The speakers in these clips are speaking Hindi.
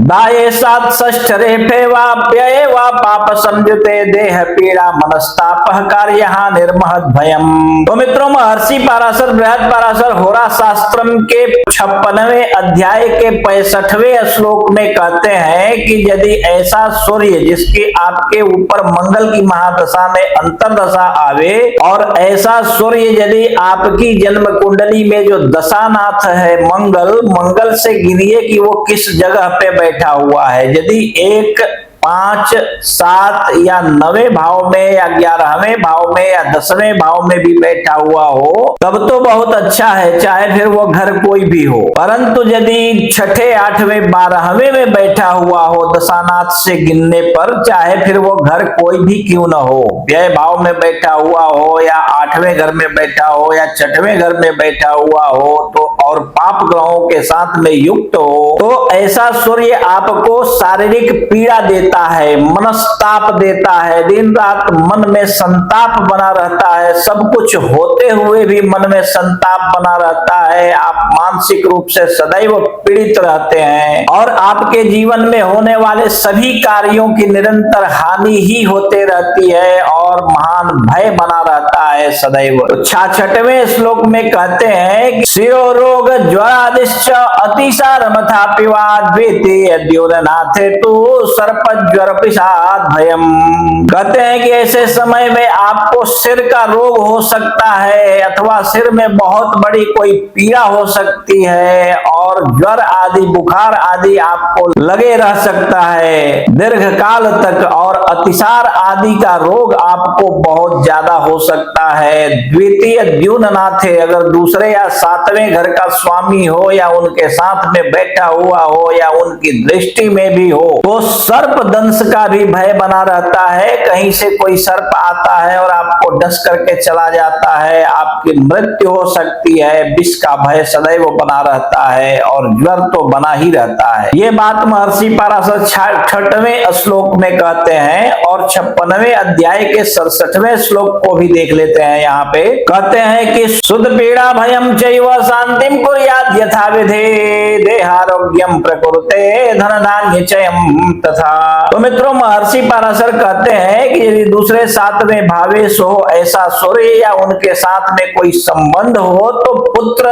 दाये सात षष्ठरे फेवाप्यये वा पाप संयुते देह पीड़ा मनस्ताप कार्य निर्महत भयम। तो मित्रों, महर्षि पराशर बृहद पराशर होरा शास्त्रम के 56वें अध्याय के 65वें श्लोक में कहते हैं कि यदि ऐसा सूर्य जिसकी आपके ऊपर मंगल की महादशा में अंतरदशा आवे और ऐसा सूर्य यदि आपकी जन्म कुंडली में जो दशानाथ है मंगल से गिनिए कि वो किस जगह पे बैठा हुआ है। यदि 1, 5, 7 या 9वें भाव में या 11वें भाव में या 10वें भाव में भी बैठा हुआ हो तब तो बहुत अच्छा है, चाहे फिर वो घर कोई भी हो। परंतु यदि 6ठे, 8वें, 12वें में बैठा हुआ हो दशानाथ से गिनने पर, चाहे फिर वो घर कोई भी क्यों न हो, व्यय भाव में बैठा हुआ हो या 8वें घर में बैठा हो या 6ठवें घर में बैठा हुआ हो तो और पाप ग्रहों के साथ में युक्त हो, तो ऐसा सूर्य आपको शारीरिक पीड़ा देता है, मनस्ताप देता है, दिन रात मन में संताप बना रहता है, सब कुछ होते हुए भी मन में संताप बना रहता है, आप मानसिक रूप से सदैव पीड़ित रहते हैं और आपके जीवन में होने वाले सभी कार्यों की निरंतर हानि ही होते रहती है और महान भय बना रहता है सदैव। तो 66वें श्लोक में कहते हैं कि शिरो रोग ज्वरादिश्च अतिसारमथा पिवाद द्वितीय द्योतनाथे तु सर्प ज्वर पिशाद भयम। कहते हैं कि ऐसे समय में आपको सिर का रोग हो सकता है अथवा सिर में बहुत बड़ी कोई पीड़ा हो सकती है और ज्वर आदि बुखार आदि आपको लगे रह सकता है दीर्घ काल तक और अतिसार आदि का रोग आपको बहुत ज्यादा हो सकता है। द्वितीय द्युम्ननाथे, अगर दूसरे या 7वें घर का स्वामी हो या उनके साथ में बैठा हुआ हो या उनकी दृष्टि में भी हो तो सर्प दंश का भी भय बना रहता है। कहीं से कोई सर्प आता है और आपको डस करके चला जाता है, आपकी मृत्यु हो सकती है, विष का भय सदैव बना रहता है और ज्वर तो बना ही रहता है। ये बात महर्षि पराशर 66वें श्लोक में कहते हैं और 56वें अध्याय के 67वें श्लोक को भी देख लेते हैं। यहाँ पे कहते हैं कि शुद्ध पीड़ा भयम चैव शांतिम कुर्यात् यथा विधि देहारोग्यम प्रकुरुते धन धान्य चयम तथा। तो मित्रों, महर्षि पराशर कहते हैं कि यदि दूसरे 7वें भावेश हो ऐसा सूर्य या उनके साथ में कोई संबंध हो तो पुत्र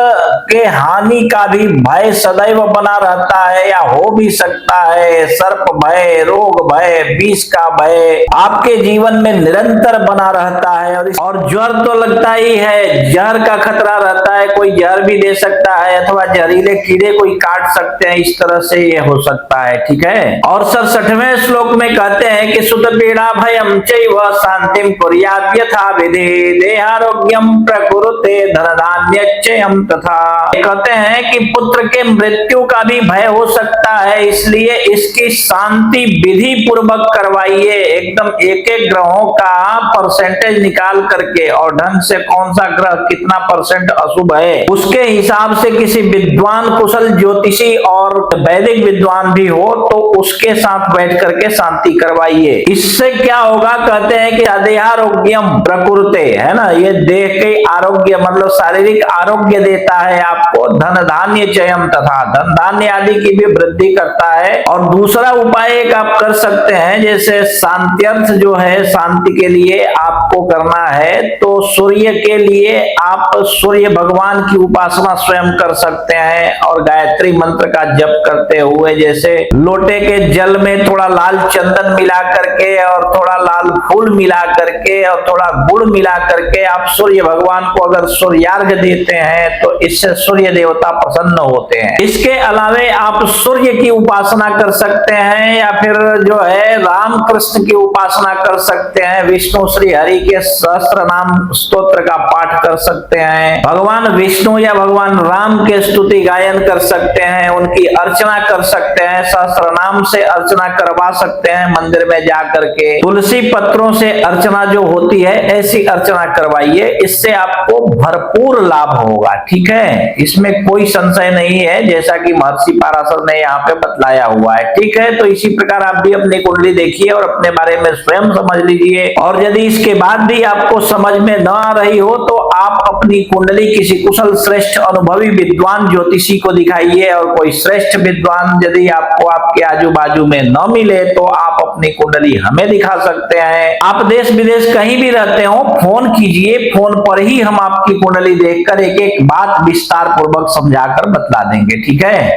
के हानि का भी भय सदैव बना रहता है या हो भी सकता है। सर्प भय, रोग भय, विष का भय आपके जीवन में निरंतर बना रहता है और ज्वर तो लगता ही है, जहर का खतरा रहता है, कोई जहर भी दे सकता है अथवा जहरीले कीड़े कोई काट सकते हैं, इस तरह से ये हो सकता है। ठीक है। और 67वें श्लोक में कहते हैं कि सुत पीड़ा भयम चैव शांतिम कुर्यात् यथा विधि देहारोग्यम प्रकुरुते धन धान्य चयम तथा। कहते हैं कि पुत्र के मृत्यु का भी भय हो सकता है, इसलिए इसकी शांति विधि पूर्वक करवाइए। एकदम एक एक ग्रहों का परसेंटेज निकाल करके और ढंग से कौन सा ग्रह कितना परसेंट अशुभ है उसके हिसाब से किसी विद्वान कुशल ज्योतिषी और वैदिक विद्वान भी हो तो उसके साथ बैठ करके शांति करवाइए। इससे क्या होगा, कहते हैं कि देहारोग्यम प्रकुरुते, है ना, ये देह के आरोग्य मतलब शारीरिक आरोग्य देता है आपको, धन धान्य चयम तथा धन धान्य आदि की भी वृद्धि करता है। और दूसरा उपाय एक आप कर सकते हैं, जैसे शांत्यर्थ जो है शांति के लिए आपको करना है तो सूर्य के लिए आप सूर्य भगवान की उपासना स्वयं कर सकते हैं और गायत्री मंत्र का जप करते हुए जैसे लोटे के जल में थोड़ा लाल चंदन मिला करके और थोड़ा लाल फूल मिला करके और थोड़ा गुड़ मिला करके आप सूर्य भगवान को अगर सूर्यार्घ देते हैं तो इससे सूर्य देवता प्रसन्न होते हैं। इसके अलावे आप सूर्य की उपासना कर सकते हैं या फिर जो है राम कृष्ण की उपासना कर सकते हैं, विष्णु श्री हरि के सहस्त्र नाम स्तोत्र का पाठ कर सकते हैं, भगवान विष्णु या भगवान राम के स्तुति गायन कर सकते हैं, उनकी अर्चना कर सकते हैं, सहस्त्र नाम से अर्चना करवा सकते हैं मंदिर में जा करके, तुलसी पत्रों से अर्चना जो होती है ऐसी अर्चना करवाइए, इससे आपको भरपूर लाभ होगा। ठीक है, इसमें कोई संशय नहीं है जैसा कि महर्षि पराशर ने यहाँ पे बतलाया हुआ है। ठीक है, तो इसी प्रकार आप भी अपनी कुंडली देखिए और अपने बारे में स्वयं समझ लीजिए और यदि इसके बाद भी आपको समझ में न आ रही हो तो आप अपनी कुंडली किसी कुशल श्रेष्ठ अनुभवी विद्वान ज्योतिषी को दिखाइए, और कोई श्रेष्ठ विद्वान यदि आपको आपके आजू बाजू में न मिले तो आप अपनी कुंडली हमें दिखा सकते हैं। आप देश विदेश कहीं भी रहते हो, फोन कीजिए, फोन पर ही हम आपकी कुंडली देखकर एक एक बात विस्तार पूर्वक समझाकर बतला देंगे। ठीक है।